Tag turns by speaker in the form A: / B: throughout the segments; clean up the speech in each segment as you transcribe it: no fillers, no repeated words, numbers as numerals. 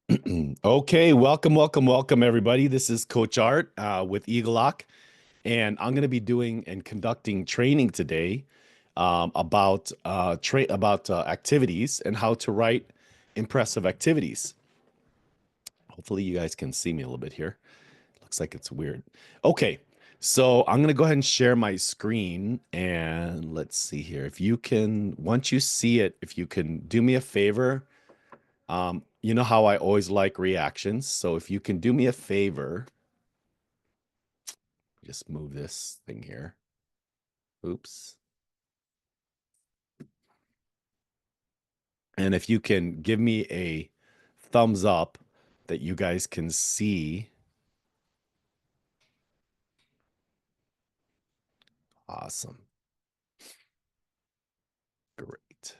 A: Okay, welcome, everybody. This is Coach Art with egelloC, and I'm going to be doing and conducting training today about activities and how to write impressive activities. Hopefully, you guys can see me a little bit here. Looks like it's weird. Okay, so I'm going to go ahead and share my screen, and let's see here. If you can, once you see it, if you can do me a favor. You know how I always like reactions. So if you can do me a favor, just move this thing here. Oops. And if you can give me a thumbs up that you guys can see. Awesome. Great.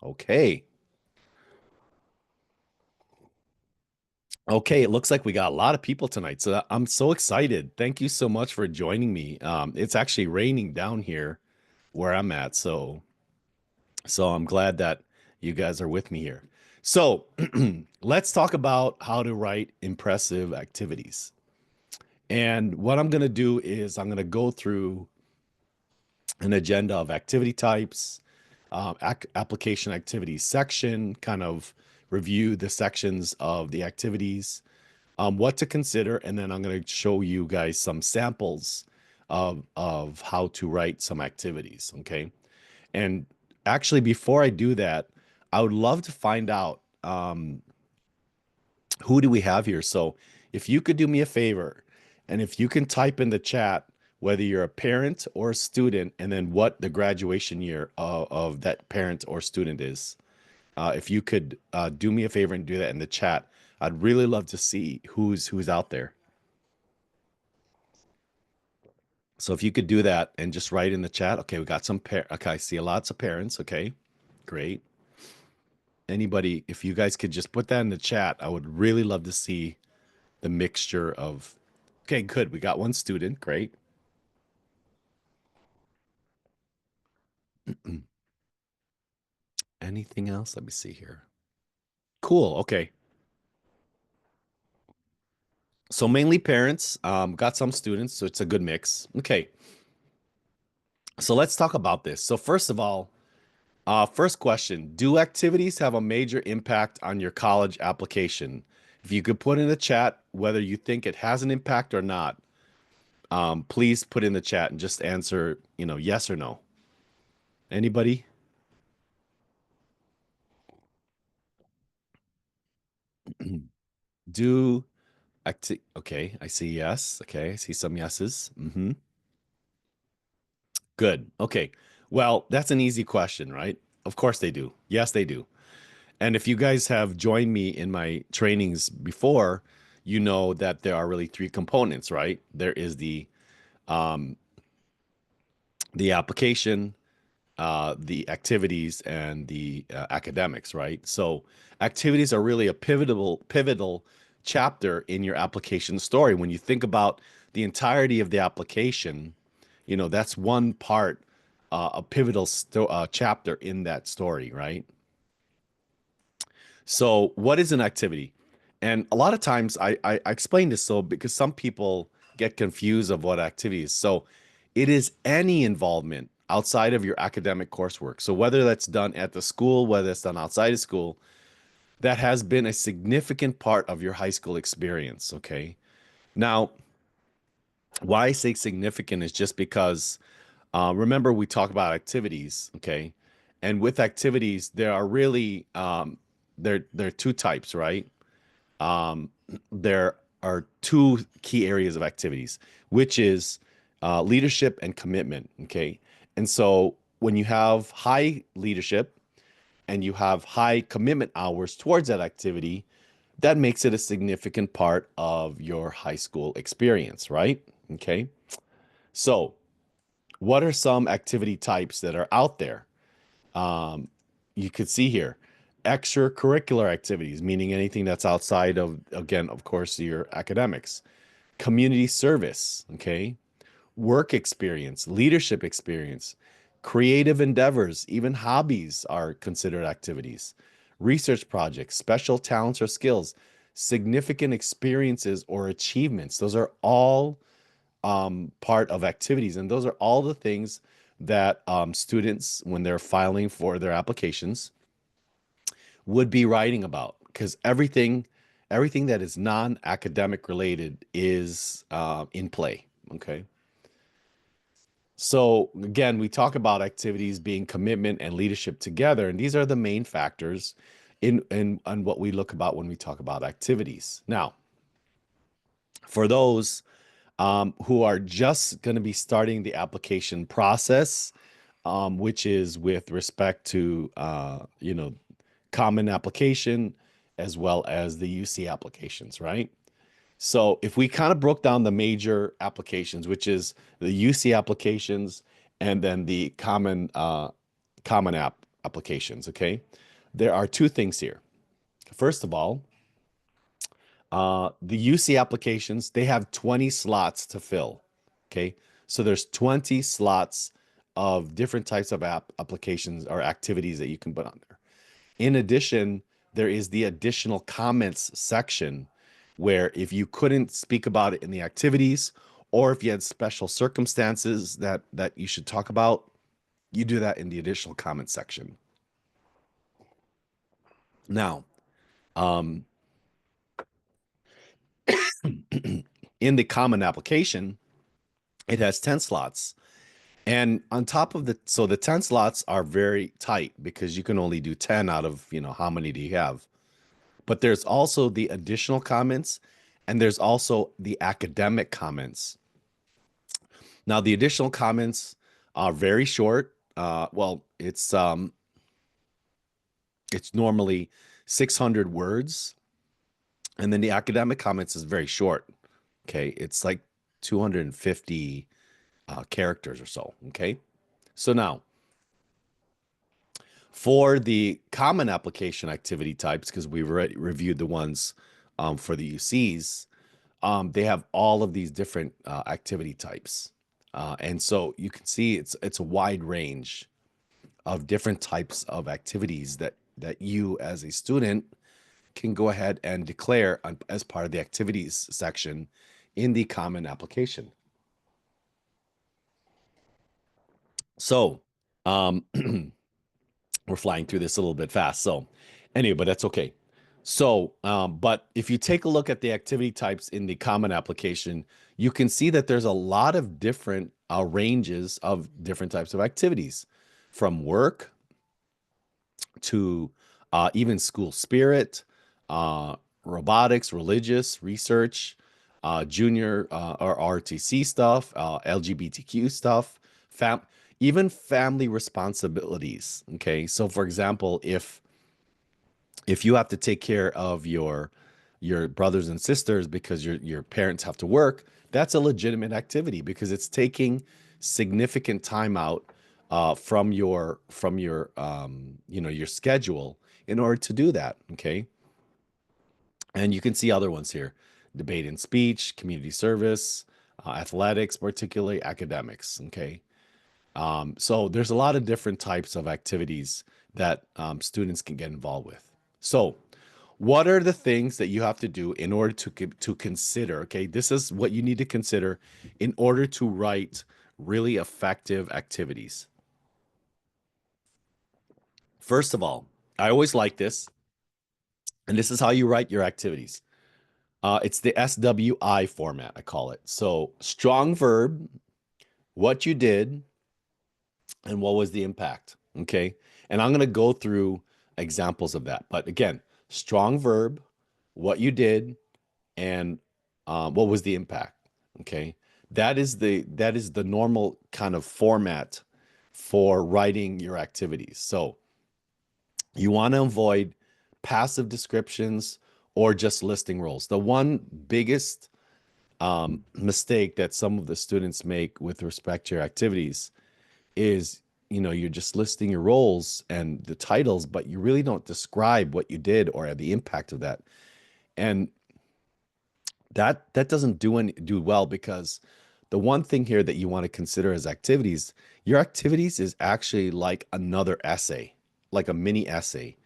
A: Okay. Okay, it looks like we got a lot of people tonight. So I'm so excited. Thank you so much for joining me. It's actually raining down here where I'm at. So I'm glad that you guys are with me here. So let's talk about how to write impressive activities. And what I'm going to do is I'm going to go through an agenda of activity types, application activities section, kind of review the sections of the activities, what to consider, and then I'm going to show you guys some samples of how to write some activities. Okay. And actually, before I do that, I would love to find out who do we have here. So if you could do me a favor, and if you can type in the chat whether you're a parent or a student, and then what the graduation year of that parent or student is. If you could do me a favor and do that in the chat, I'd really love to see who's out there. So if you could do that and just write in the chat. Okay, we got some okay, I see lots of parents. Okay, great. Anybody, if you guys could just put that in the chat, I would really love to see the mixture of. Okay, good. We got one student. Great. Anything else? Let me see here. Cool. Okay. So mainly parents, got some students, so it's a good mix. Okay. So let's talk about this. So first of all, first question, do activities have a major impact on your college application? If you could put in the chat whether you think it has an impact or not, please put in the chat and just answer, yes or no. Anybody? Do okay, I see yes. Okay, I see some yeses. Good. Okay. Well, that's an easy question, right? Of course they do. Yes, they do. And if you guys have joined me in my trainings before, you know that there are really three components, right? There is um, the application, the activities, and the academics, right? So activities are really a pivotal chapter in your application story. When you think about the entirety of the application, that's one part, a pivotal chapter in that story, right? So, what is an activity? And a lot of times I explain this so because some people get confused of what activity is. So, it is any involvement outside of your academic coursework. So, whether that's done at the school, whether it's done outside of school, that has been a significant part of your high school experience. Okay. Now, why I say significant is just because remember we talk about activities, okay? And with activities, there are really there are two types, right? Um, there are two key areas of activities, which is leadership and commitment, okay? And so when you have high leadership and you have high commitment hours towards that activity, that makes it a significant part of your high school experience, right? Okay. So, what are some activity types that are out there? Um, you could see here extracurricular activities, meaning anything that's outside of, again, of course, your academics, community service, okay, work experience, leadership experience, creative endeavors, even hobbies are considered activities. research projects, special talents or skills, significant experiences or achievements. Those are all part of activities. And those are all the things that students, when they're filing for their applications, would be writing about, because everything that is non-academic related is in play. Okay. So again, we talk about activities being commitment and leadership together, and these are the main factors in what we look about when we talk about activities. Now, for those who are just going to be starting the application process, which is with respect to common application as well as the UC applications, right? So if we kind of broke down the major applications, which is the UC applications and then the common app applications, okay? There are two things here. First of all, the UC applications, they have 20 slots to fill, okay? So there's 20 slots of different types of applications or activities that you can put on there. In addition, there is the additional comments section where if you couldn't speak about it in the activities, or if you had special circumstances that you should talk about, you do that in the additional comment section. Now, um, in the common application, it has 10 slots. And on top of so the 10 slots are very tight because you can only do 10 out of, how many do you have? But there's also the additional comments and there's also the academic comments. Now, the additional comments are very short. Well, it's normally 600 words. And then the academic comments is very short. Okay. It's like 250 characters or so. Okay. So now, for the common application activity types, because we've already reviewed the ones for the UCs, they have all of these different activity types. And so you can see it's a wide range of different types of activities that you as a student can go ahead and declare as part of the activities section in the common application. So we're flying through this a little bit fast. So anyway, but that's okay. So, but if you take a look at the activity types in the common application, you can see that there's a lot of different ranges of different types of activities, from work to even school spirit, robotics, religious, research, junior or RTC stuff, LGBTQ stuff, even family responsibilities. Okay, so for example, if you have to take care of your brothers and sisters because your parents have to work, that's a legitimate activity because it's taking significant time out from your your schedule in order to do that. Okay, and you can see other ones here: debate and speech, community service, athletics, particularly academics. Okay, so there's a lot of different types of activities that students can get involved with. So what are the things that you have to do in order to consider? Okay, this is what you need to consider in order to write really effective activities. First of all, I always like this, and this is how you write your activities. It's the SWI format, I call it. So strong verb, what you did, and what was the impact. Okay, and I'm going to go through examples of that. But again, strong verb, what you did, and what was the impact. Okay, that is the normal kind of format for writing your activities. So you want to avoid passive descriptions or just listing roles. The one biggest mistake that some of the students make with respect to your activities is, you're just listing your roles and the titles, but you really don't describe what you did or the impact of that. And that doesn't do well, because the one thing here that you want to consider as activities, your activities is actually like another essay, like a mini essay.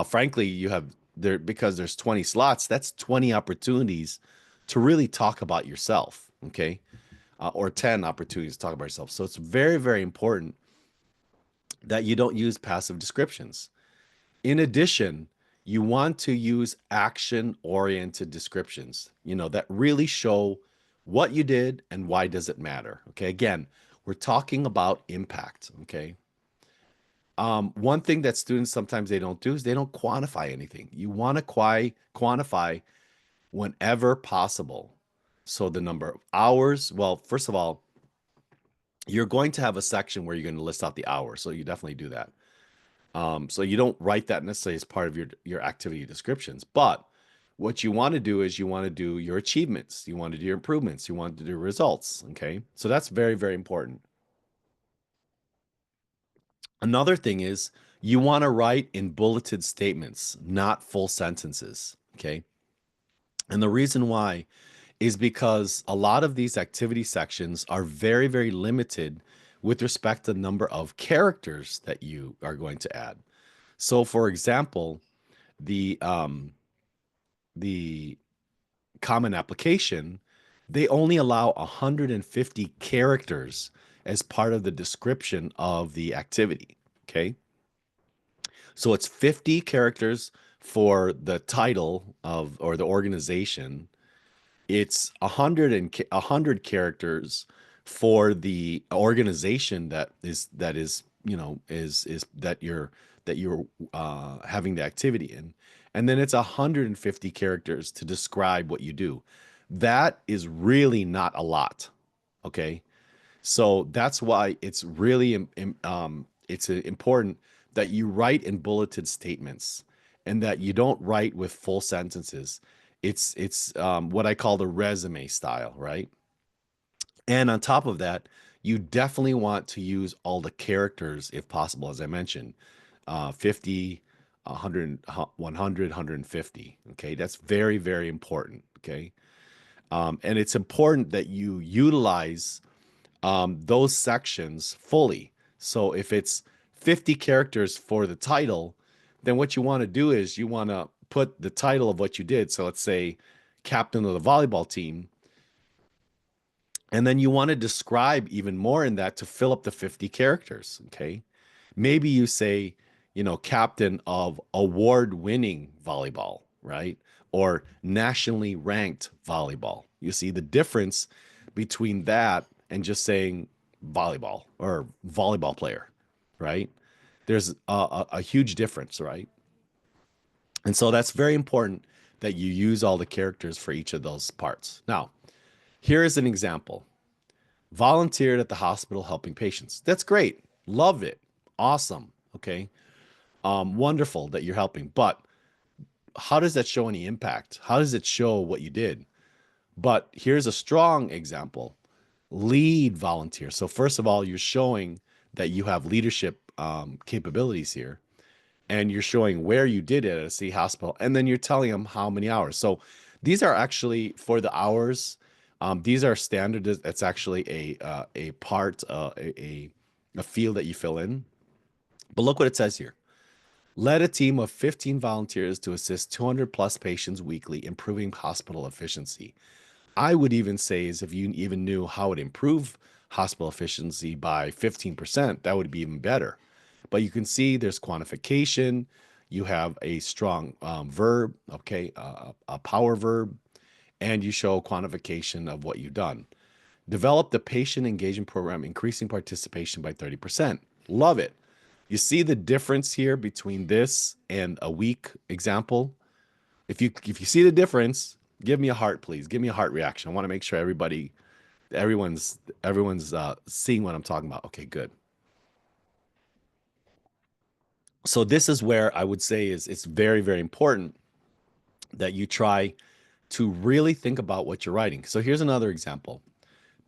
A: Frankly, you have there because there's 20 slots, that's 20 opportunities to really talk about yourself, okay? Or 10 opportunities to talk about yourself. So it's very, very important that you don't use passive descriptions. In addition, you want to use action-oriented descriptions, that really show what you did and why does it matter. Okay, again, we're talking about impact. Okay. One thing that students sometimes they don't do is they don't quantify anything. You want to quantify whenever possible. So the number of hours, well, first of all, you're going to have a section where you're going to list out the hours. So you definitely do that. So you don't write that necessarily as part of your activity descriptions, but what you want to do is you want to do your achievements, you want to do your improvements, you want to do results. Okay, so that's very, very important. Another thing is you want to write in bulleted statements, not full sentences. Okay, and the reason why is because a lot of these activity sections are very, very limited with respect to the number of characters that you are going to add. So, for example, the common application, they only allow 150 characters as part of the description of the activity. Okay. So it's 50 characters for the title of or the organization. It's 100 characters for the organization that is is that you're having the activity in, and then it's 150 characters to describe what you do. That is really not a lot. Okay, so that's why it's really important that you write in bulleted statements and that you don't write with full sentences. It's what I call the resume style, right? And on top of that, you definitely want to use all the characters if possible, as I mentioned, 50, 100, 100, 150. Okay, that's very, very important. Okay, and it's important that you utilize those sections fully. So if it's 50 characters for the title, then what you want to do is you want to put the title of what you did. So let's say captain of the volleyball team. And then you want to describe even more in that to fill up the 50 characters. Okay. Maybe you say, captain of award winning volleyball, right? Or nationally ranked volleyball. You see the difference between that and just saying volleyball or volleyball player, right? There's a huge difference, right? And so that's very important that you use all the characters for each of those parts. Now, here is an example. Volunteered at the hospital helping patients. That's great. Love it. Awesome. Okay. Wonderful that you're helping. But how does that show any impact? How does it show what you did? But here's a strong example. Lead volunteer. So first of all, you're showing that you have leadership capabilities here, and you're showing where you did it at a city hospital, and then you're telling them how many hours. So these are actually for the hours. These are standard. It's actually a part, a field that you fill in. But look what it says here. Led a team of 15 volunteers to assist 200 plus patients weekly, improving hospital efficiency. I would even say is if you even knew how it improve hospital efficiency by 15%, that would be even better. But you can see there's quantification. You have a strong verb, okay, a power verb, and you show quantification of what you've done. Develop the patient engagement program, increasing participation by 30%. Love it. You see the difference here between this and a weak example? If you see the difference, give me a heart, please. Give me a heart reaction. I want to make sure everyone's seeing what I'm talking about. Okay, good. So this is where I would say is it's very, very important that you try to really think about what you're writing. So here's another example.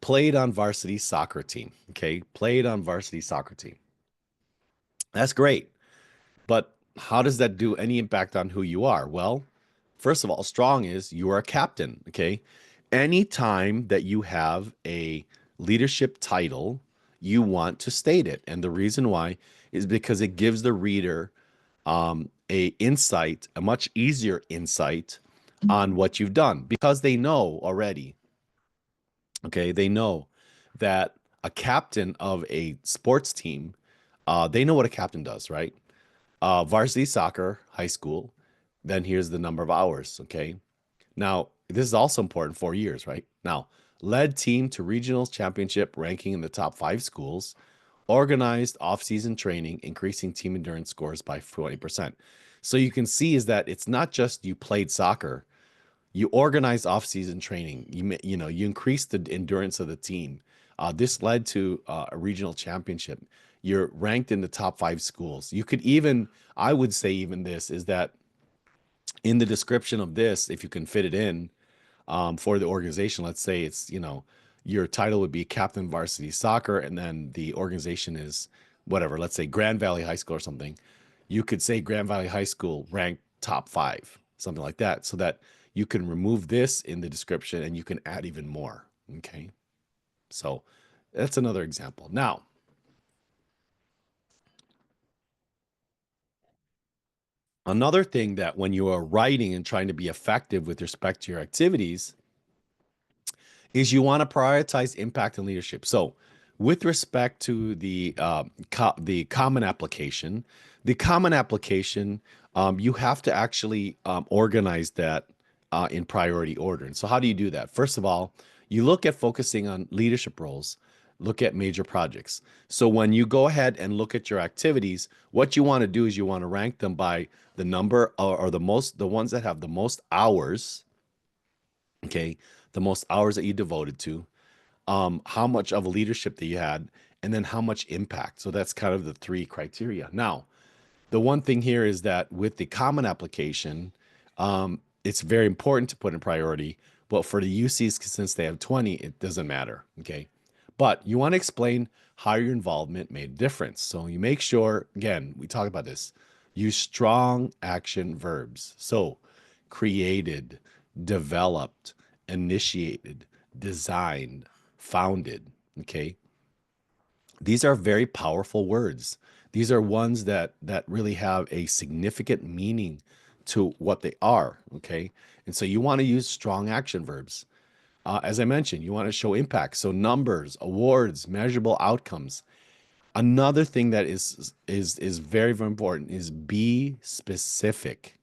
A: Played on varsity soccer team. Okay, played on varsity soccer team. That's great. But how does that do any impact on who you are? Well, first of all, strong is you are a captain. Okay. Anytime that you have a leadership title, you want to state it. And the reason why is because it gives the reader a insight, a much easier insight on what you've done because they know already. Okay, they know that a captain of a sports team, they know what a captain does, right? Varsity soccer, high school. Then here's the number of hours. Okay, now this is also important. 4 years, right? Now, led team to regionals championship ranking in the top 5 schools. Organized off-season training, increasing team endurance scores by 20%. So you can see is that it's not just you played soccer, you organize off-season training. You increase the endurance of the team. This led to a regional championship. You're ranked in the top 5 schools. You could even, I would say, even this is that in the description of this, if you can fit it in, for the organization. Let's say it's, your title would be Captain Varsity Soccer, and then the organization is whatever, let's say Grand Valley High School or something. You could say Grand Valley High School ranked top 5, something like that, so that you can remove this in the description and you can add even more. Okay. So that's another example. Now, another thing that when you are writing and trying to be effective with respect to your activities is you want to prioritize impact and leadership. So, with respect to the common application, you have to actually organize that in priority order. And so, how do you do that? First of all, you look at focusing on leadership roles. Look at major projects. So when you go ahead and look at your activities, what you want to do is you want to rank them by the number or the ones that have the most hours. Okay, the most hours that you devoted to, how much of a leadership that you had, and then how much impact. So that's kind of the 3 criteria. Now, the one thing here is that with the common application, it's very important to put in priority. But for the UCs, since they have 20, it doesn't matter. Okay. But you want to explain how your involvement made a difference. So you make sure, again, we talk about this, use strong action verbs. So created, developed, initiated, designed, founded. Okay. These are very powerful words. These are ones that really have a significant meaning to what they are. Okay. And so you want to use strong action verbs. As I mentioned, you want to show impact. So numbers, awards, measurable outcomes. Another thing that is very, very important is be specific.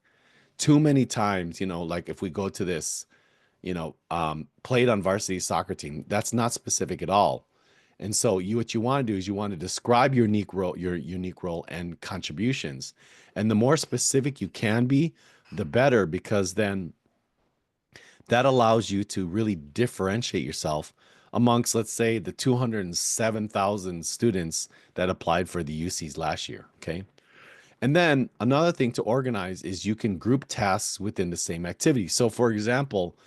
A: Too many times, like if we go to this, played on varsity soccer team, that's not specific at all. And so what you want to do is you want to describe your unique role and contributions. And the more specific you can be, the better, because then that allows you to really differentiate yourself amongst, let's say, the 207,000 students that applied for the UCs last year. Okay. And then another thing to organize is you can group tasks within the same activity. So, for example,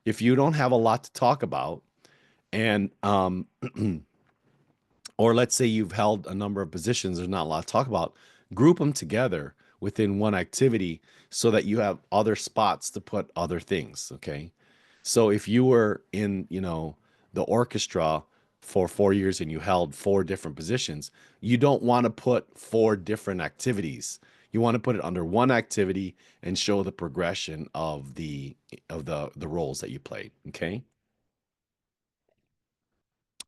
A: if you don't have a lot to talk about, and or let's say you've held a number of positions, there's not a lot to talk about, group them together within one activity so that you have other spots to put other things. Okay. So if you were in, the orchestra for 4 years and you held 4 different positions, you don't want to put 4 different activities. You want to put it under one activity and show the progression of the roles that you played. Okay.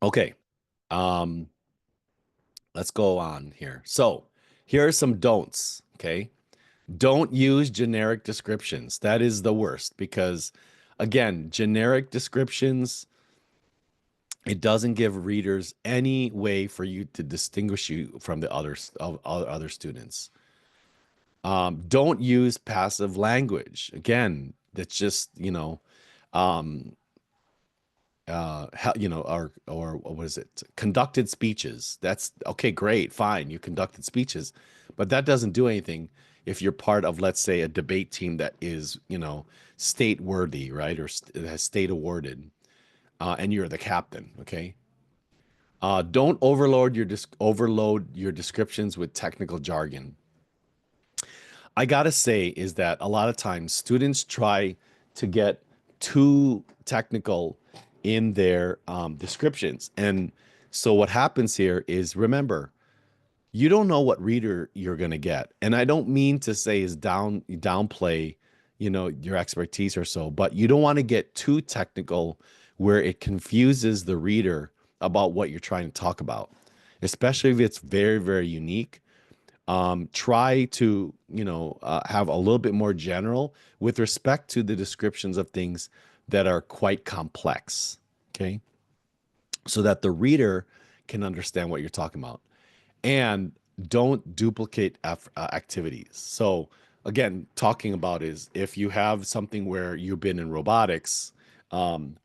A: Okay. Um, let's go on here. So here are some don'ts. Okay. Don't use generic descriptions. That is the worst because, again, generic descriptions, it doesn't give readers any way for you to distinguish you from the other students. Don't use passive language. Again, that's just, um, or what is it? Conducted speeches. That's okay, great, fine. You conducted speeches, but that doesn't do anything if you're part of, let's say, a debate team that is, state worthy, right? Or has state awarded, and you're the captain. Okay. Don't overload your descriptions with technical jargon. I gotta say is that a lot of times students try to get too technical in their descriptions. And so what happens here is, remember, you don't know what reader you're going to get. And I don't mean to say is downplay, your expertise or so, but you don't want to get too technical where it confuses the reader about what you're trying to talk about, especially if it's very, very unique. Try to, have a little bit more general with respect to the descriptions of things that are quite complex. Okay. So that the reader can understand what you're talking about, and don't duplicate activities. So again, talking about is if you have something where you've been in robotics, um,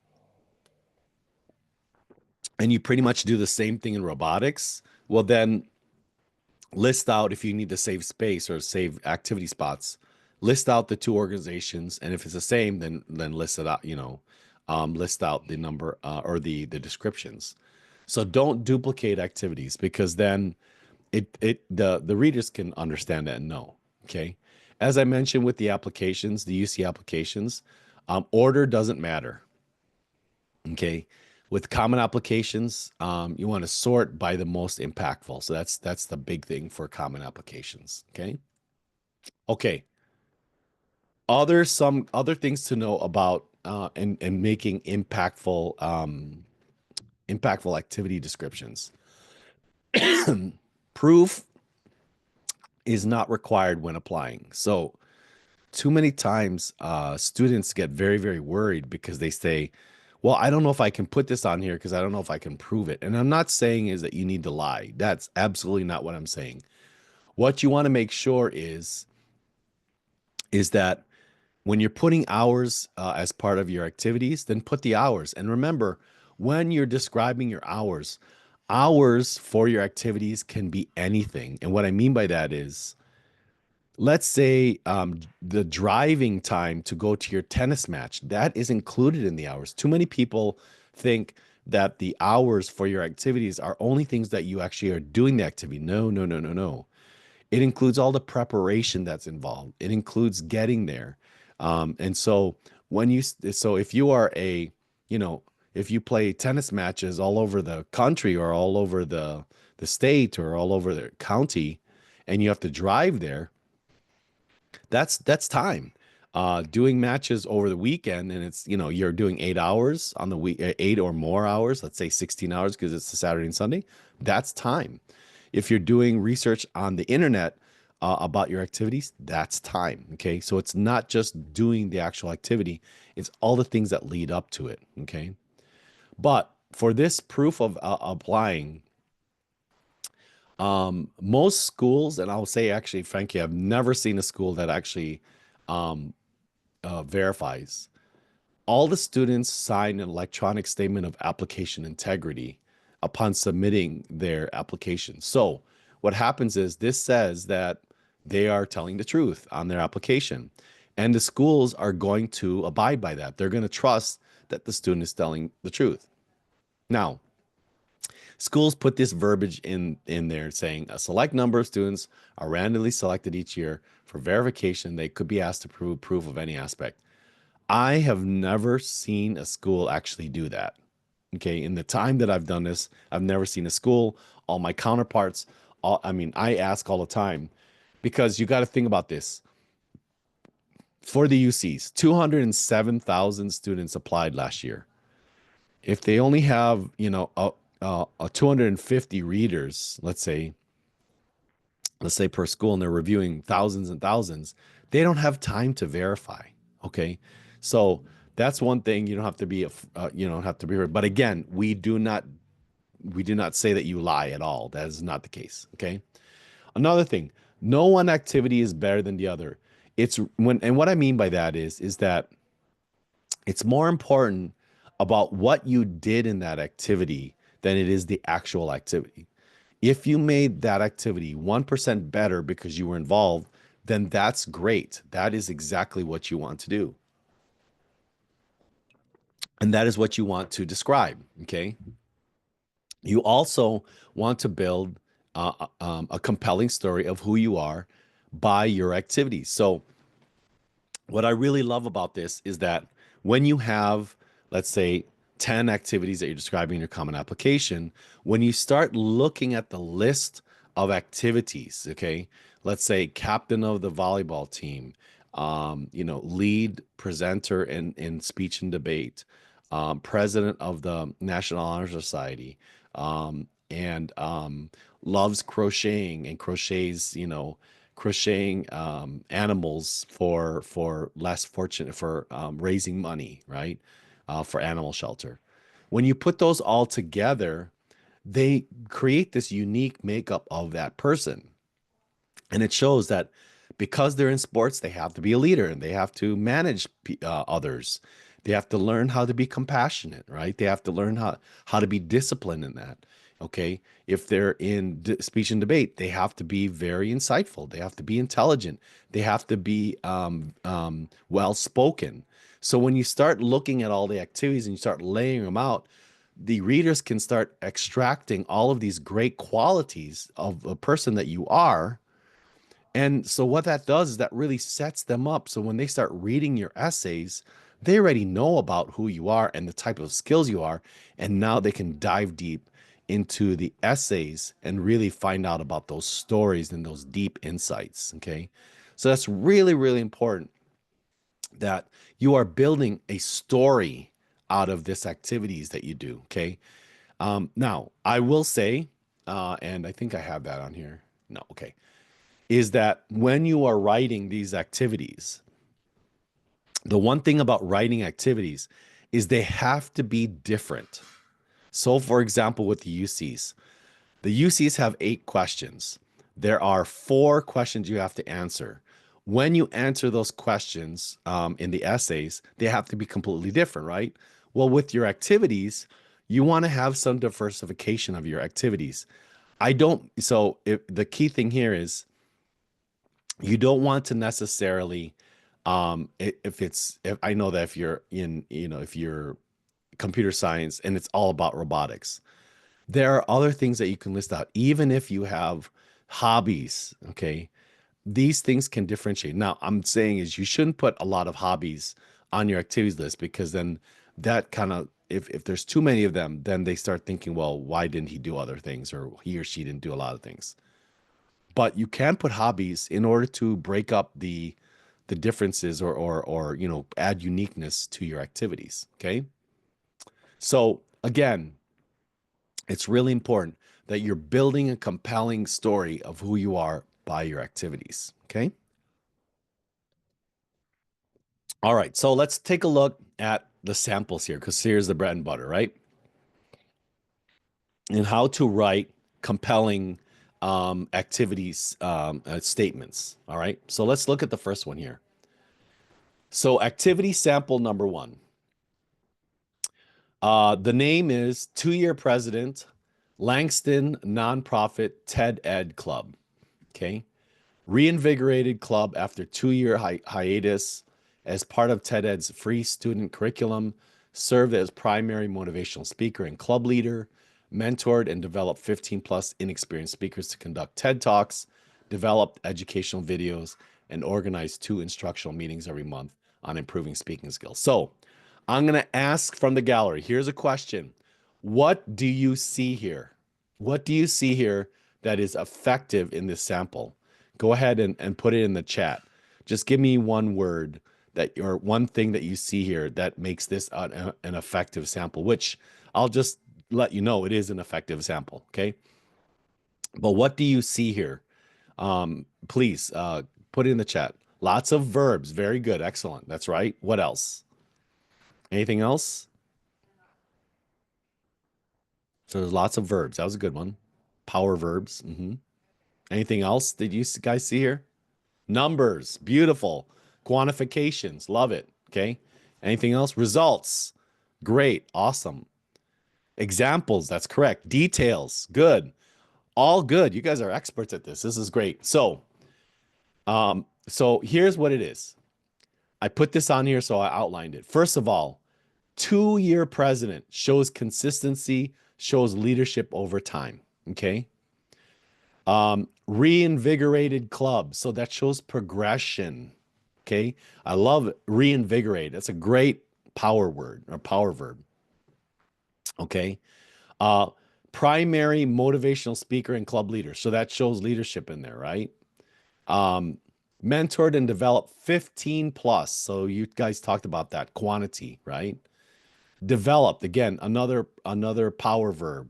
A: and you pretty much do the same thing in robotics, well then list out, if you need to save space or save activity spots, list out the two organizations, and if it's the same, then list it out. List out the number, or the descriptions. So don't duplicate activities, because then the readers can understand that and know. Okay. As I mentioned with the applications, the UC applications, order doesn't matter. Okay. With common applications, you want to sort by the most impactful. So that's the big thing for common applications. Okay. Okay. Some other things to know about, and making impactful activity descriptions. Proof is not required when applying. So too many times, students get very, very worried because they say, well, I don't know if I can put this on here because I don't know if I can prove it. And I'm not saying is that you need to lie. That's absolutely not what I'm saying. What you want to make sure is that when you're putting hours, as part of your activities, then put the hours. And remember, when you're describing your hours for your activities can be anything. And what I mean by that is, let's say, the driving time to go to your tennis match, that is included in the hours. Too many people think that the hours for your activities are only things that you actually are doing the activity. No, no, no, no, no. It includes all the preparation that's involved. It includes getting there. And so if you are if you play tennis matches all over the country or all over the state or all over the county, and you have to drive there, that's time. Doing matches over the weekend, and it's, you're doing 8 hours on the week, 8 or more hours, let's say 16 hours because it's a Saturday and Sunday. That's time. If you're doing research on the internet, about your activities, that's time. Okay. So it's not just doing the actual activity, it's all the things that lead up to it. Okay. But for this proof of applying, most schools, and I'll say actually, frankly, I've never seen a school that actually, um, verifies. All the students sign an electronic statement of application integrity upon submitting their application. So what happens is this says that they are telling the truth on their application. And the schools are going to abide by that. They're going to trust that the student is telling the truth. Now, schools put this verbiage in there saying a select number of students are randomly selected each year for verification. They could be asked to prove proof of any aspect. I have never seen a school actually do that. Okay. In the time that I've done this, I've never seen a school. All my counterparts, I ask all the time, because you got to think about this. For the UCs, 207,000 students applied last year. If they only have, a 250 readers, let's say per school, and they're reviewing thousands and thousands, they don't have time to verify. Okay. So that's one thing. You don't have to be you don't have to be, but again, we do not say that you lie at all. That is not the case. Okay. Another thing, no one activity is better than the other. And what I mean by that is that it's more important about what you did in that activity than it is the actual activity. If you made that activity 1% better because you were involved, then that's great. That is exactly what you want to do. And that is what you want to describe. Okay. You also want to build, a compelling story of who you are by your activities. So, what I really love about this is that when you have, let's say, 10 activities that you're describing in your common application, when you start looking at the list of activities. Okay. Let's say captain of the volleyball team, lead presenter in speech and debate, president of the National Honor Society, and loves crocheting and crochets, crocheting animals for less fortunate, for raising money, right? For animal shelter. When you put those all together, they create this unique makeup of that person. And it shows that because they're in sports, they have to be a leader and they have to manage others. They have to learn how to be compassionate, right? They have to learn how to be disciplined in that. Okay. If they're in speech and debate, they have to be very insightful. They have to be intelligent. They have to be well spoken. So when you start looking at all the activities and you start laying them out, the readers can start extracting all of these great qualities of a person that you are. And so what that does is that really sets them up. So when they start reading your essays, they already know about who you are and the type of skills you are. And now they can dive deep into the essays and really find out about those stories and those deep insights. Okay. So that's really, really important that you are building a story out of this activities that you do. Okay. Now I will say, and I think I have that on here. No. Okay, is that when you are writing these activities, the one thing about writing activities is they have to be different. So, for example, with the UCs have 8 questions. There are 4 questions you have to answer. When you answer those questions in the essays, they have to be completely different, right? Well, with your activities, you want to have some diversification of your activities. The key thing here is you don't want to necessarily if I know that if you're in, if you're computer science and it's all about robotics, there are other things that you can list out even if you have hobbies. Okay, these things can differentiate. Now I'm saying is you shouldn't put a lot of hobbies on your activities list, because then that kind of, if there's too many of them, then they start thinking, well, why didn't he do other things, or he or she didn't do a lot of things. But you can put hobbies in order to break up the differences, or add uniqueness to your activities. Okay. So again, it's really important that you're building a compelling story of who you are by your activities. Okay. All right. So let's take a look at the samples here, because here's the bread and butter, right? And how to write compelling activities statements. All right. So let's look at the first one here. So activity sample number 1. The name is 2-year president, Langston Nonprofit TED Ed Club. Okay. Reinvigorated club after 2-year hiatus as part of TED Ed's free student curriculum, served as primary motivational speaker and club leader, mentored and developed 15 plus inexperienced speakers to conduct TED Talks, developed educational videos, and organized 2 instructional meetings every month on improving speaking skills. So I'm going to ask from the gallery. Here's a question. What do you see here? What do you see here that is effective in this sample? Go ahead and put it in the chat. Just give me one word or one thing that you see here that makes this an effective sample, which I'll just let you know it is an effective sample. Okay. But what do you see here? Please put it in the chat. Lots of verbs. Very good. Excellent. That's right. What else? Anything else? So there's lots of verbs. That was a good one. Power verbs. Anything else did you guys see here? Numbers. Beautiful. Quantifications. Love it. Okay. Anything else? Results. Great. Awesome. Examples. That's correct. Details. Good. All good. You guys are experts at this. This is great. So here's what it is. I put this on here, so I outlined it. First of all, 2-year president shows consistency, shows leadership over time. Okay. Reinvigorated club. So that shows progression. Okay. I love reinvigorate. That's a great power word or power verb. Okay. Uh, primary motivational speaker and club leader. So that shows leadership in there, right? Um, mentored and developed 15 plus. So you guys talked about that quantity, right? Developed, again, another power verb.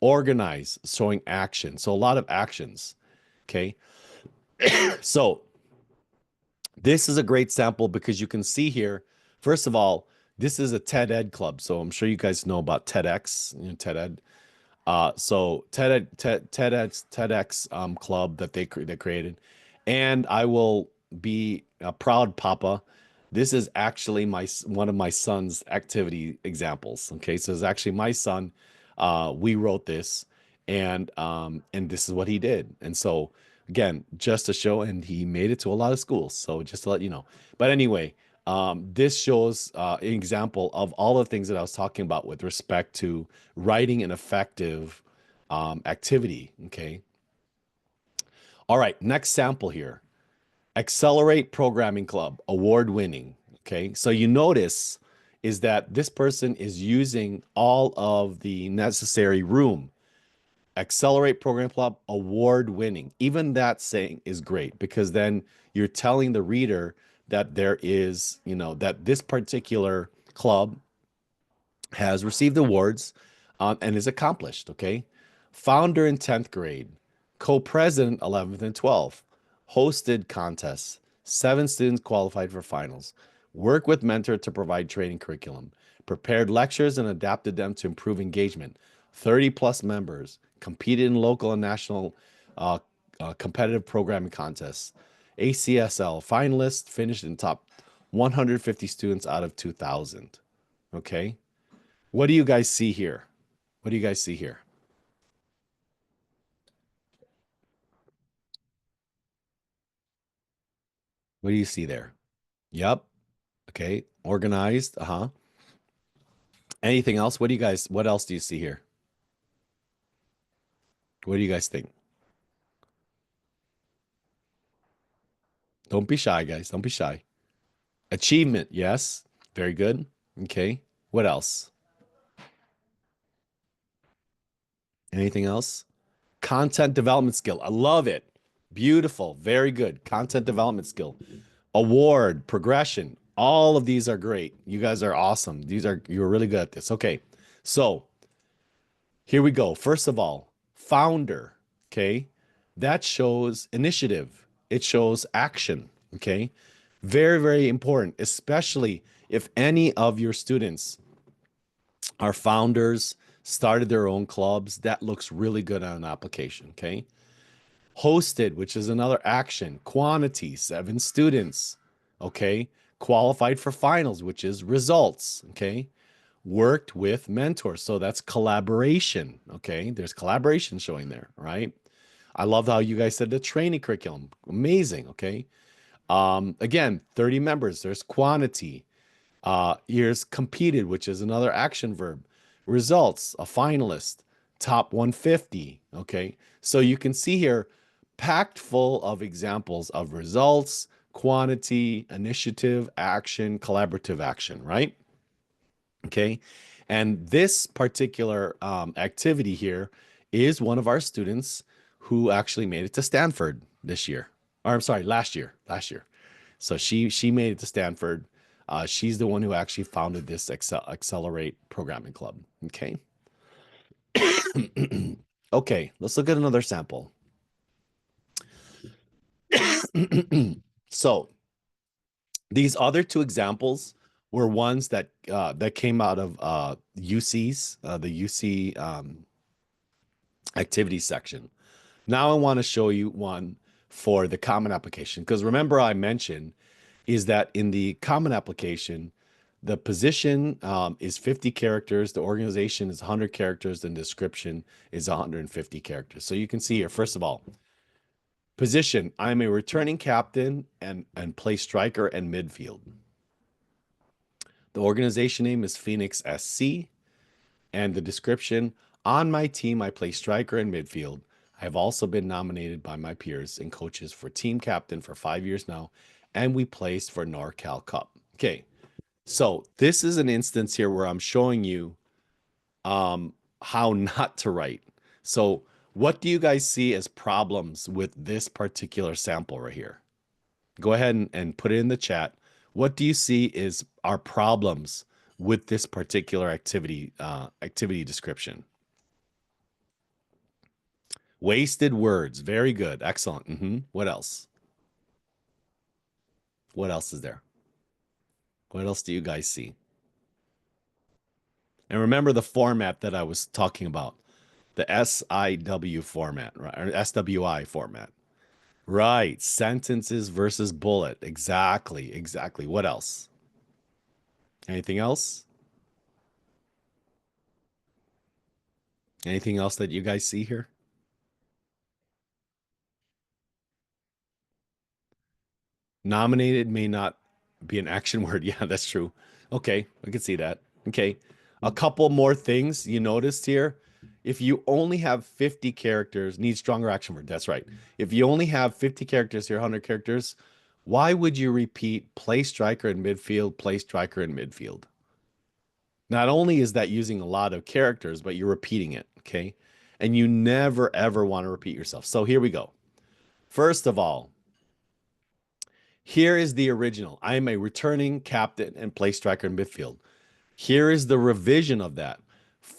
A: Organize, showing action. So a lot of actions. Okay. So this is a great sample because you can see here, first of all, this is a TED Ed club. So I'm sure you guys know about TEDx, TED Ed. So TEDx club that they created, and I will be a proud papa. This is actually one of my son's activity examples. Okay, so it's actually my son. We wrote this, and this is what he did. And so again, just to show, and he made it to a lot of schools. So just to let you know. But anyway, this shows an example of all the things that I was talking about with respect to writing an effective activity. Okay. All right. Next sample here. Accelerate Programming Club, award winning. Okay. So you notice is that this person is using all of the necessary room. Accelerate Program Club, award winning. Even that saying is great because then you're telling the reader that there is, that this particular club has received awards and is accomplished. Okay. Founder in 10th grade, co president 11th and 12th, hosted contests, 7 students qualified for finals, work with mentor to provide training curriculum, prepared lectures and adapted them to improve engagement, 30 plus members, competed in local and national uh, competitive programming contests, ACSL finalist, finished in top 150 students out of 2,000. Okay. What do you guys see here? What do you guys see here? What do you see there? Yep. Okay. Organized. Uh-huh. Anything else? What else do you see here? What do you guys think? Don't be shy, guys. Don't be shy. Achievement. Yes. Very good. Okay. What else? Anything else? Content development skill. I love it. Beautiful. Very good. Content development skill. Award, progression. All of these are great. You guys are awesome. You're really good at this. Okay. So here we go. First of all, founder, okay? That shows initiative. It shows action, okay? Very, very important, especially if any of your students are founders, started their own clubs. That looks really good on an application, okay? Hosted, which is another action. Quantity, 7 students, okay? Qualified for finals, which is results, okay? Worked with mentors. So that's collaboration. Okay. There's collaboration showing there, right? I love how you guys said the training curriculum. Amazing. Okay. Again, 30 members. There's quantity. Here's competed, which is another action verb. Results, a finalist, top 150. Okay. So you can see here, packed full of examples of results, quantity, initiative, action, collaborative action, right? Okay. And this particular activity here is one of our students who actually made it to Stanford this year. Or I'm sorry, last year. So she made it to Stanford. She's the one who actually founded this Accelerate Programming Club. Okay. Okay, let's look at another sample. So these other two examples were ones that came out of UC's the UC activity section. Now I want to show you one for the common application because remember I mentioned is that in the common application, the position is 50 characters, the organization is 100 characters, the description is 150 characters. So you can see here, first of all, position, I'm a returning captain and play striker and midfield. The organization name is Phoenix SC, and the description, on my team, I play striker and midfield. I have also been nominated by my peers and coaches for team captain for 5 years now, and we placed for NorCal Cup. Okay, so this is an instance here where I'm showing you how not to write. So, what do you guys see as problems with this particular sample right here? Go ahead and put it in the chat. What do you see is our problems with this particular activity description? Wasted words. Very good. Excellent. What else? What else is there? What else do you guys see? And remember the format that I was talking about, the SIW format, right? Or SWI format. Right. Sentences versus bullet. Exactly. Exactly. What else? Anything else? Anything else that you guys see here? Nominated may not be an action word. Yeah, that's true. Okay, I can see that. Okay. A couple more things you noticed here. If you only have 50 characters, need stronger action word. That's right. If you only have 50 characters here, 100 characters, why would you repeat play striker in midfield, play striker in midfield? Not only is that using a lot of characters, but you're repeating it. Okay. And you never, ever want to repeat yourself. So here we go. First of all, here is the original. I am a returning captain and play striker in midfield. Here is the revision of that.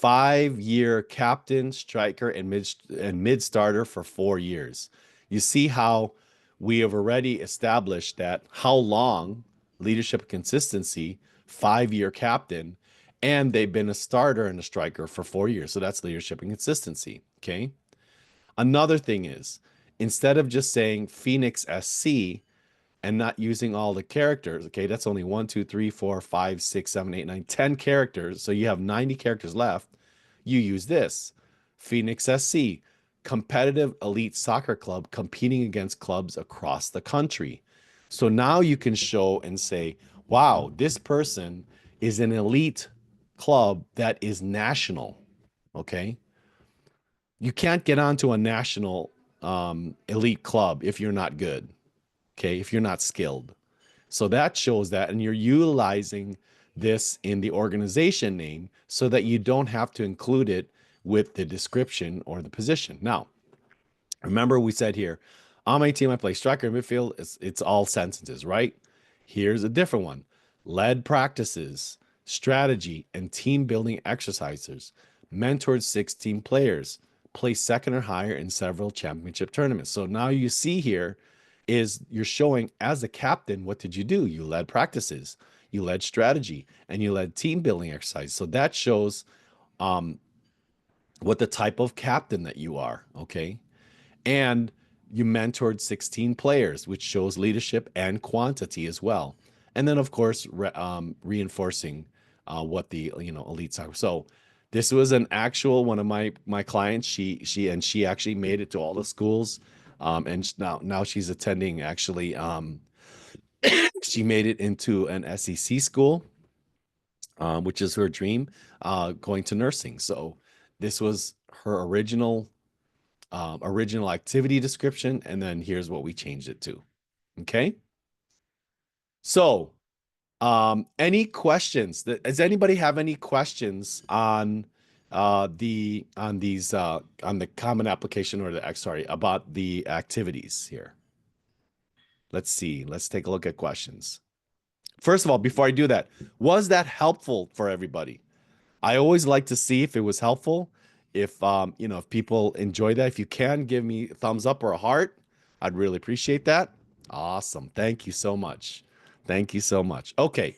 A: 5-year captain, striker, and mid starter for 4 years. You see how we have already established that how long leadership consistency, 5-year captain, and they've been a starter and a striker for 4 years. So that's leadership and consistency. Okay. Another thing is instead of just saying Phoenix SC, and not using all the characters. Okay, that's only 1, 2, 3, 4, 5, 6, 7, 8, 9, 10 characters. So you have 90 characters left. You use this Phoenix SC, competitive elite soccer club competing against clubs across the country. So now you can show and say, wow, this person is an elite club that is national. Okay. You can't get onto a national elite club if you're not good. Okay. If you're not skilled. So that shows that, and you're utilizing this in the organization name so that you don't have to include it with the description or the position. Now, remember we said here, on my team, I play striker and midfield. It's all sentences, right? Here's a different one. Led practices, strategy, and team building exercises. Mentored 16 players. Play second or higher in several championship tournaments. So now you see here is you're showing as a captain, what did you do? You led practices, you led strategy, and you led team building exercise. So that shows what the type of captain that you are, okay? And you mentored 16 players, which shows leadership and quantity as well. And then, of course, reinforcing what the elites are. So this was an actual one of my clients. She actually made it to all the schools, and now she's attending. Actually, she made it into an SEC school, which is her dream, going to nursing. So this was her original activity description, and then here's what we changed it to. Okay. So, any questions? Does anybody have any questions on on the common application or about the activities here? Let's see. Let's take a look at questions. First of all, before I do that, was that helpful for everybody? I always like to see if it was helpful. If if people enjoy that, if you can give me a thumbs up or a heart, I'd really appreciate that. Awesome. Thank you so much. Thank you so much. Okay.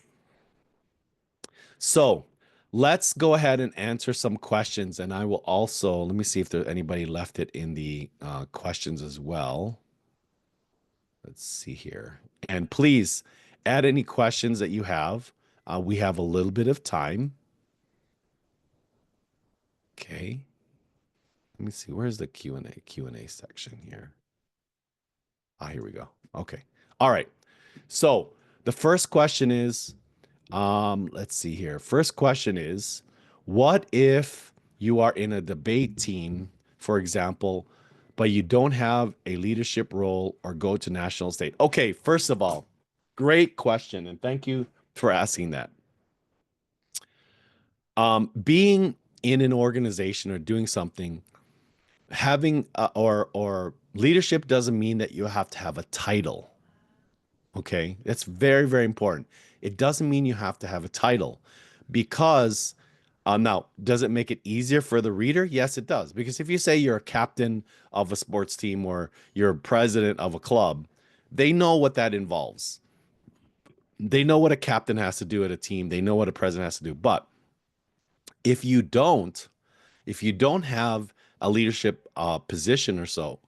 A: So let's go ahead and answer some questions. And I will also, let me see if there anybody left it in the questions as well. Let's see here. And please add any questions that you have. We have a little bit of time. Okay. Let me see. Where's the Q&A section here? Here we go. Okay. All right. So the first question is, let's see here. First question is, what if you are in a debate team, for example, but you don't have a leadership role or go to national state? Okay. First of all, great question. And thank you for asking that. Being in an organization or doing something, having or leadership doesn't mean that you have to have a title. Okay, that's very, very important. It doesn't mean you have to have a title, because now, does it make it easier for the reader? Yes, it does. Because if you say you're a captain of a sports team or you're president of a club, they know what that involves. They know what a captain has to do at a team. They know what a president has to do. But if you don't, if you don't have a leadership position or so,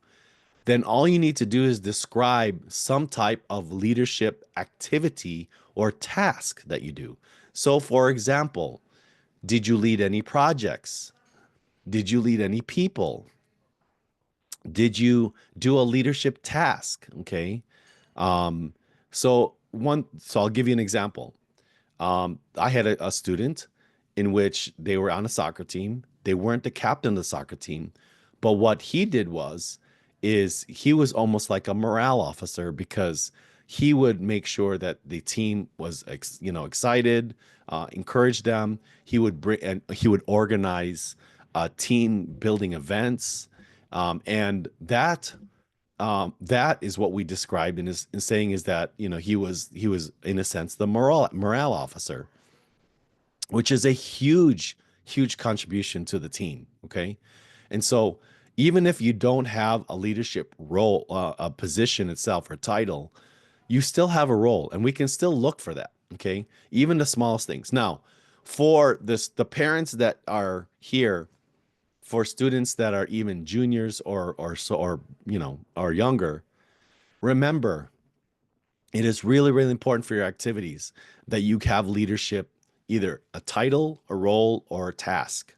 A: then all you need to do is describe some type of leadership activity or task that you do. So, for example, did you lead any projects? Did you lead any people? Did you do a leadership task? Okay. Um, so I'll give you an example. I had a student in which they were on a soccer team. They weren't the captain of the soccer team, but what he did is he was almost like a morale officer, because he would make sure that the team was excited, encourage them. He would bring and he would organize team building events, and that is what we described in saying is that he was in a sense the morale officer, which is a huge contribution to the team. Okay, and so even if you don't have a leadership role, a position itself or title, you still have a role, and we can still look for that. Okay, even the smallest things. Now, for the parents that are here, for students that are even juniors or younger, remember, it is really, really important for your activities that you have leadership, either a title, a role, or a task.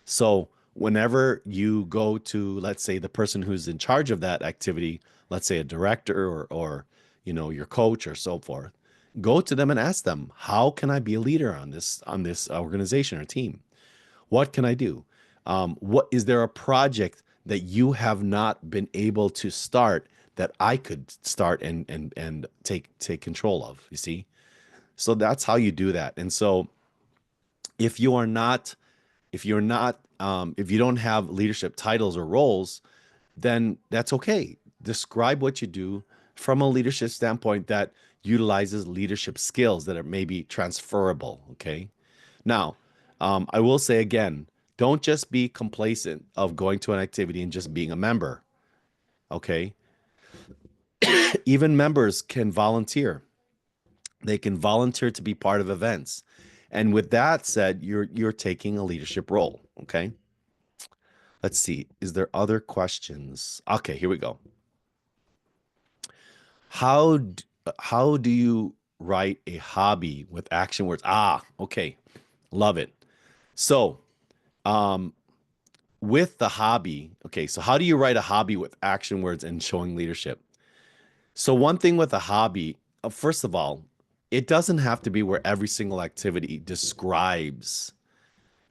A: So whenever you go to, let's say, the person who's in charge of that activity, let's say a director or your coach or so forth, go to them and ask them, how can I be a leader on this organization or team? What can I do? What is there a project that you have not been able to start that I could start and take control of? You see, so that's how you do that. And so if you are not, if you don't have leadership titles or roles, then that's okay. Describe what you do from a leadership standpoint that utilizes leadership skills that are maybe transferable. Okay. Now, I will say again, don't just be complacent of going to an activity and just being a member. Okay. Even members can volunteer. They can volunteer to be part of events. And with that said, you're taking a leadership role. Okay. Let's see. Is there other questions? Okay, here we go. How d- how do you write a hobby with action words? Ah, okay. Love it. So, um, with the hobby, okay, so how do you write a hobby with action words and showing leadership? So, one thing with a hobby, first of all, it doesn't have to be where every single activity describes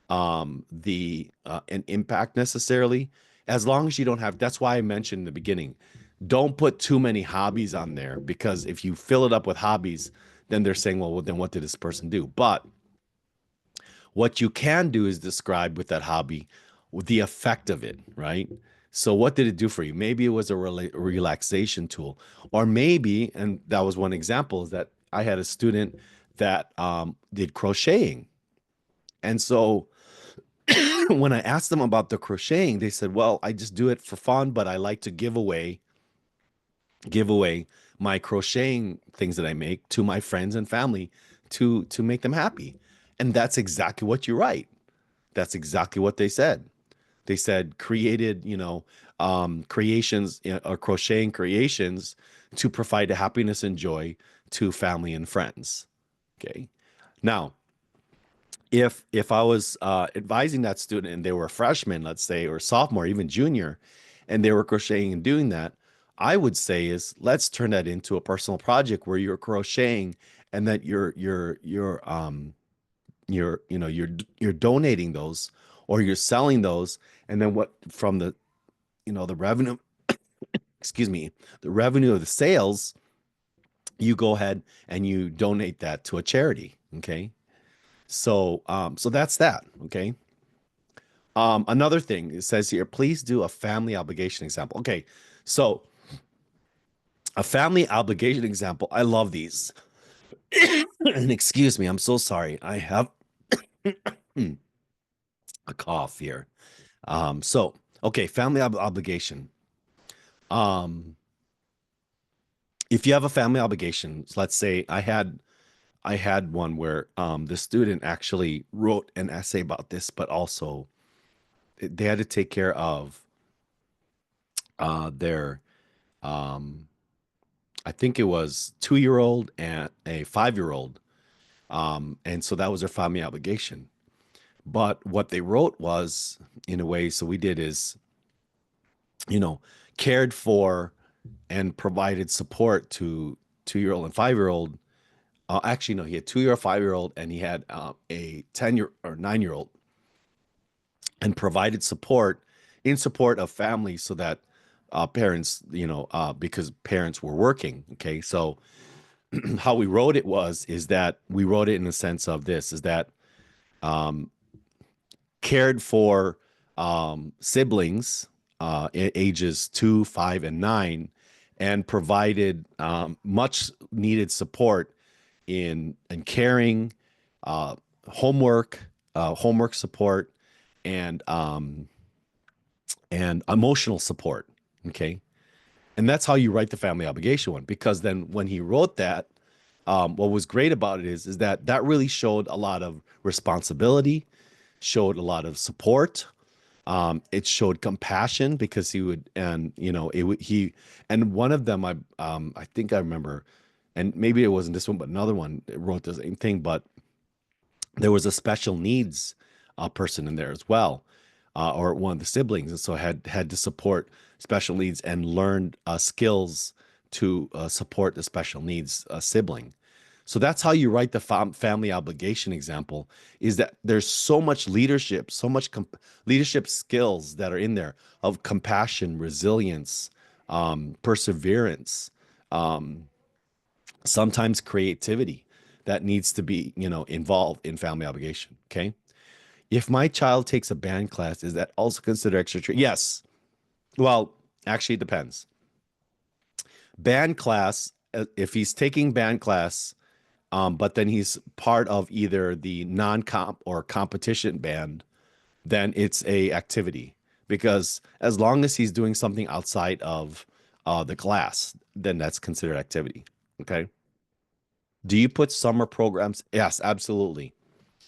A: the an impact necessarily, as long as you don't have. That's why I mentioned in the beginning, don't put too many hobbies on there, because if you fill it up with hobbies, then they're saying, well, then what did this person do? But what you can do is describe with that hobby the effect of it, right? So what did it do for you? Maybe it was a relaxation tool, or maybe, and that was one example, is that I had a student that did crocheting. And so when I asked them about the crocheting, they said, well, I just do it for fun, but I like to give away my crocheting things that I make to my friends and family to make them happy. And that's exactly what you write. That's exactly what they said. They said created, creations, or crocheting creations to provide happiness and joy to family and friends. Okay. Now, if I was advising that student and they were a freshman, let's say, or sophomore, even junior, and they were crocheting and doing that, I would say is, let's turn that into a personal project where you're crocheting and that you're donating those, or you're selling those, and then what from the revenue, excuse me, the revenue of the sales, you go ahead and you donate that to a charity. Okay. So that's that. Okay. Another thing it says here, please do a family obligation example. Okay, so a family obligation example. I love these. And excuse me, I'm so sorry. I have a cough here. So okay, family obligation. Um, if you have a family obligation, let's say I had one where the student actually wrote an essay about this, but also they had to take care of their um I think it was 2-year old and a 5-year old. And so that was their family obligation. But what they wrote was, in a way, so we did is, you know, cared for and provided support to 2-year old and 5-year old. Actually, no, he had 2-year, 5-year old, and he had a 10-year or 9-year old, and provided support in support of families so that parents, because parents were working. Okay, so how we wrote it is that we wrote it in the sense of this is that um, cared for siblings ages 2, 5, and 9, and provided much needed support in caring, uh, homework, homework support, and emotional support. Okay, and that's how you write the family obligation one. Because then when he wrote that, what was great about it is that that really showed a lot of responsibility, showed a lot of support. It showed compassion because he would, and he, and one of them, I think I remember, and maybe it wasn't this one, but another one wrote the same thing, but there was a special needs person in there as well, or one of the siblings, and so had to support special needs and learned skills to support the special needs sibling. So that's how you write the family obligation example, is that there's so much leadership, so much leadership skills that are in there of compassion, resilience, perseverance, um, sometimes creativity that needs to be, involved in family obligation. Okay. If my child takes a band class, is that also considered extra? Yes. Well, actually, it depends. Band class, if he's taking band class, but then he's part of either the non-comp or competition band, then it's a activity. Because as long as he's doing something outside of the class, then that's considered activity. Okay. Do you put summer programs? Yes, absolutely.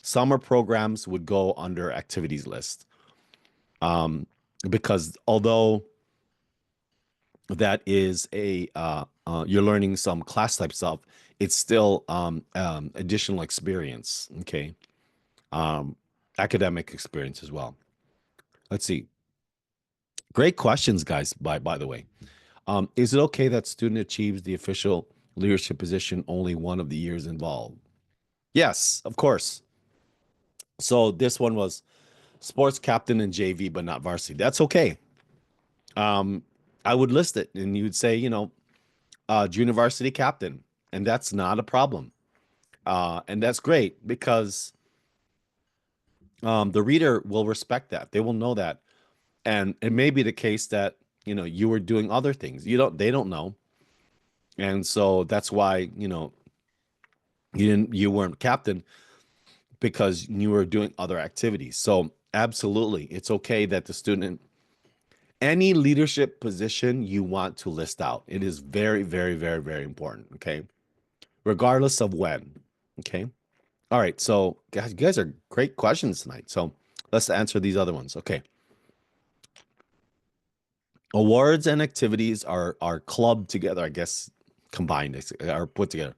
A: Summer programs would go under activities list. Um, because although that is you're learning some class type stuff, it's still additional experience. Okay. um, Academic experience as well. Let's see. Great questions, guys. By the way, is it okay that student achieves the official leadership position only one of the years involved? Yes, of course. So this one was sports captain and JV, but not varsity. That's okay. Um, I would list it, and you'd say, junior varsity captain, and that's not a problem. And that's great because the reader will respect that. They will know that. And it may be the case that, you were doing other things. They don't know. And so that's why, you weren't captain because you were doing other activities. So absolutely, it's okay that the student, any leadership position you want to list out. It is very, very, very, very important. Okay. Regardless of when. Okay. All right. So guys, you guys are great questions tonight. So let's answer these other ones. Okay. Awards and activities are clubbed together, I guess, combined, are put together.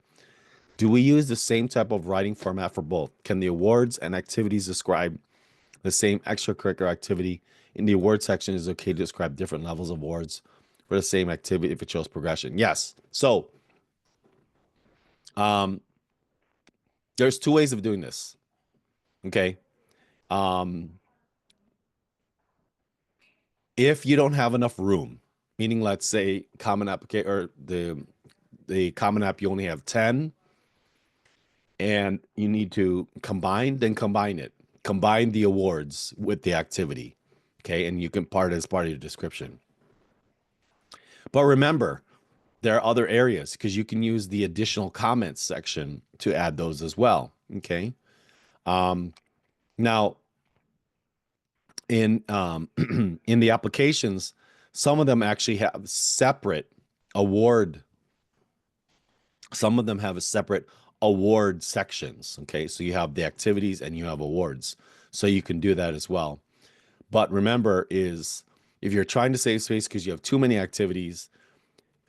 A: Do we use the same type of writing format for both? Can the awards and activities describe the same extracurricular activity? In the award section, is it okay to describe different levels of awards for the same activity if it shows progression? Yes. So um, there's two ways of doing this. Okay. Um, if you don't have enough room, meaning let's say common application or the common app, you only have 10 and you need to combine, then combine it. combine the awards with the activity. Okay. And you can part as part of your description. But remember, there are other areas because you can use the additional comments section to add those as well. Okay. Now, in in the applications, some of them actually have separate award. Some of them have a separate award sections. Okay, so you have the activities and you have awards, so you can do that as well. But remember, is if you're trying to save space because you have too many activities,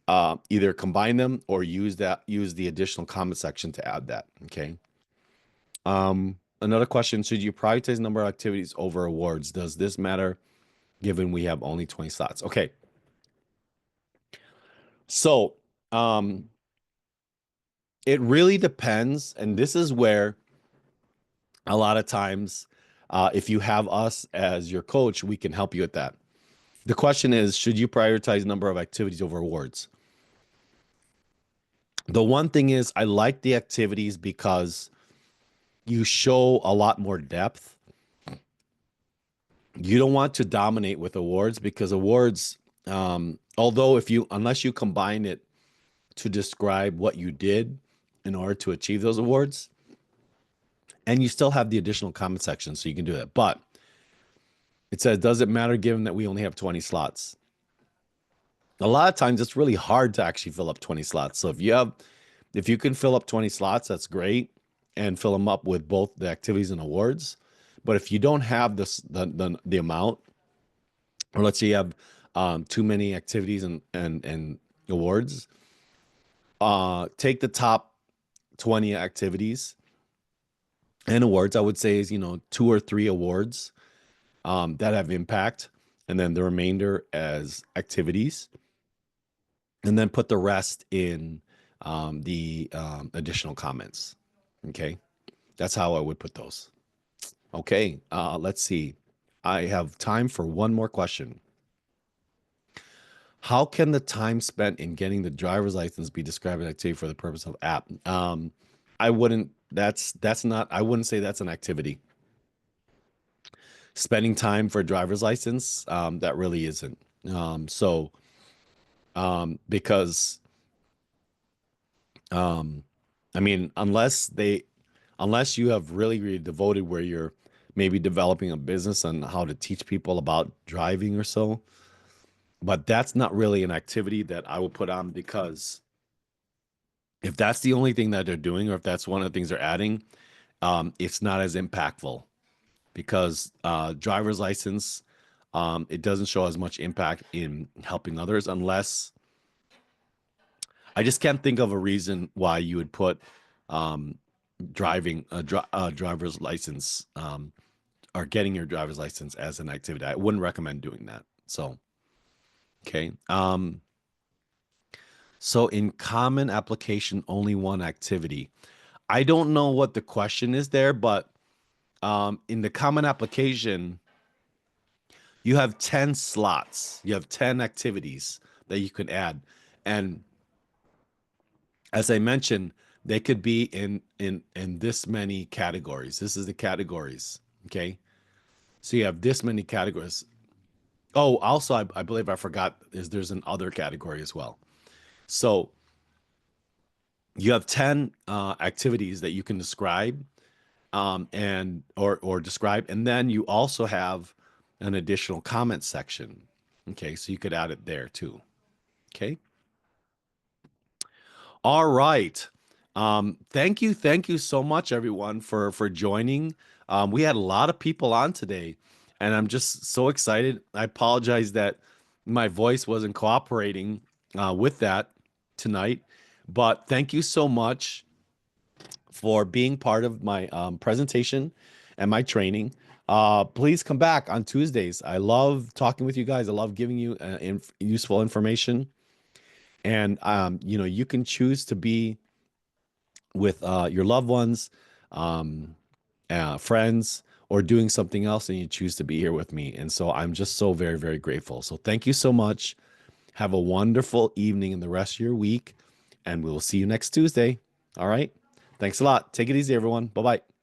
A: either combine them or use the additional comment section to add that. Okay. Another question: should you prioritize number of activities over awards? Does this matter given we have only 20 slots? Okay. So it really depends. And this is where a lot of times, if you have us as your coach, we can help you with that. The question is, should you prioritize number of activities over awards? The one thing is, I like the activities because you show a lot more depth. You don't want to dominate with awards because awards, although unless you combine it to describe what you did in order to achieve those awards, and you still have the additional comment section, so you can do that. But it says, does it matter given that we only have 20 slots? A lot of times it's really hard to actually fill up 20 slots. So if you can fill up 20 slots, that's great, and fill them up with both the activities and awards. But if you don't have the amount, or let's say you have too many activities and awards, take the top 20 activities and awards. I would say is 2 or 3 awards that have impact, and then the remainder as activities, and then put the rest in the additional comments. Okay, that's how I would put those. Okay, let's see. I have time for one more question. How can the time spent in getting the driver's license be described as an activity for the purpose of app? I wouldn't. That's not. I wouldn't say that's an activity. Spending time for a driver's license, that really isn't. Because I mean, unless you have really, really devoted where you're maybe developing a business on how to teach people about driving or so, but that's not really an activity that I would put on, because if that's the only thing that they're doing, or if that's one of the things they're adding, it's not as impactful, because driver's license, it doesn't show as much impact in helping others, unless I just can't think of a reason why you would put driving a driver's license or getting your driver's license as an activity. I wouldn't recommend doing that. So, okay. So in common application, only one activity. I don't know what the question is there, but in the common application, you have 10 slots. You have 10 activities that you can add. And as I mentioned, they could be in this many categories. This is the categories. Okay. So you have this many categories. Oh, also, I believe I forgot there's an other category as well. So you have 10 activities that you can describe, and or describe, and then you also have an additional comment section. Okay, so you could add it there too. Okay. All right. Thank you so much, everyone, for joining. We had a lot of people on today, and I'm just so excited. I apologize that my voice wasn't cooperating with that tonight, but thank you so much for being part of my presentation and my training. Please come back on Tuesdays. I love talking with you guys. I love giving you useful information. And you can choose to be with your loved ones, friends, or doing something else, and you choose to be here with me. And so I'm just so very, very grateful. So thank you so much. Have a wonderful evening and the rest of your week, and we will see you next Tuesday. All right. Thanks a lot. Take it easy, everyone. Bye-bye.